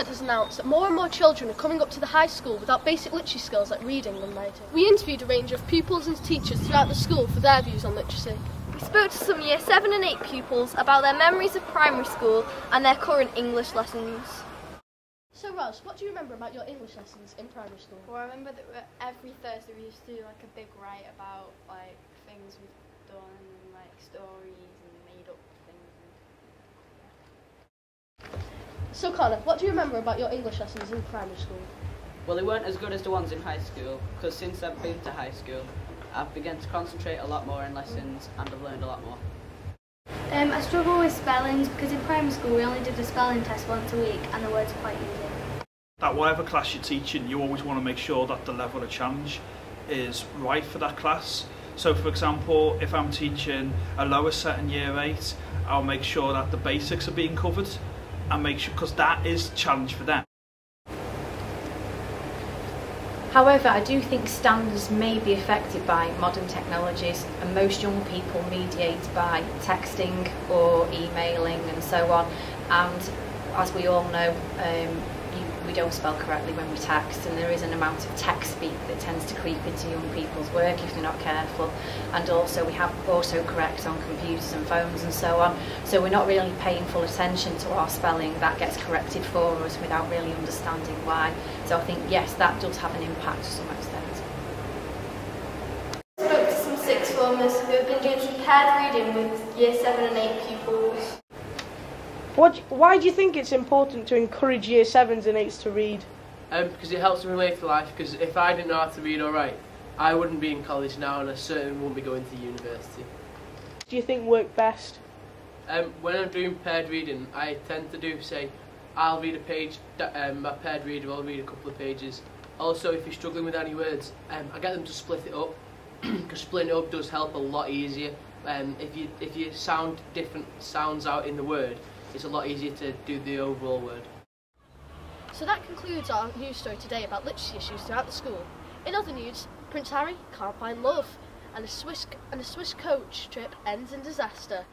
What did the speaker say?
Ofsted has announced that more and more children are coming up to the high school without basic literacy skills like reading and writing. We interviewed a range of pupils and teachers throughout the school for their views on literacy. We spoke to some Year 7 and 8 pupils about their memories of primary school and their current English lessons. So Ros, what do you remember about your English lessons in primary school? Well, I remember that every Thursday we used to do like a big write about like things we've done and like stories and made up things. So Connor, what do you remember about your English lessons in primary school? Well, they weren't as good as the ones in high school, because since I've been to high school, I've begun to concentrate a lot more in lessons and I've learned a lot more. I struggle with spellings because in primary school we only did a spelling test once a week and the words are quite easy. That whatever class you're teaching, you always want to make sure that the level of challenge is right for that class. So for example, if I'm teaching a lower set in year 8, I'll make sure that the basics are being covered and make sure, because that is a challenge for them. However, I do think standards may be affected by modern technologies, and most young people mediate by texting or emailing and so on. And as we all know, we don't spell correctly when we text, and there is an amount of text speak that tends to creep into young people's work if they're not careful. And also we have autocorrect on computers and phones and so on, so we're not really paying full attention to our spelling. That gets corrected for us without really understanding why. So I think yes, that does have an impact to some extent. I spoke to some sixth formers who have been doing some paired reading with Year 7 and 8 pupils. Why do you think it's important to encourage Year 7s and 8s to read? Because it helps them in later life, because if I didn't know how to read or write, I wouldn't be in college now and I certainly wouldn't be going to university. Do you think work best? When I'm doing paired reading, I tend to do, say, I'll read a page, my paired reader will read a couple of pages. Also, if you're struggling with any words, I get them to split it up, because splitting it up does help a lot easier. If you sound different sounds out in the word, it's a lot easier to do the overall word. So that concludes our news story today about literacy issues throughout the school. In other news, Prince Harry can't find love, and a Swiss coach trip ends in disaster.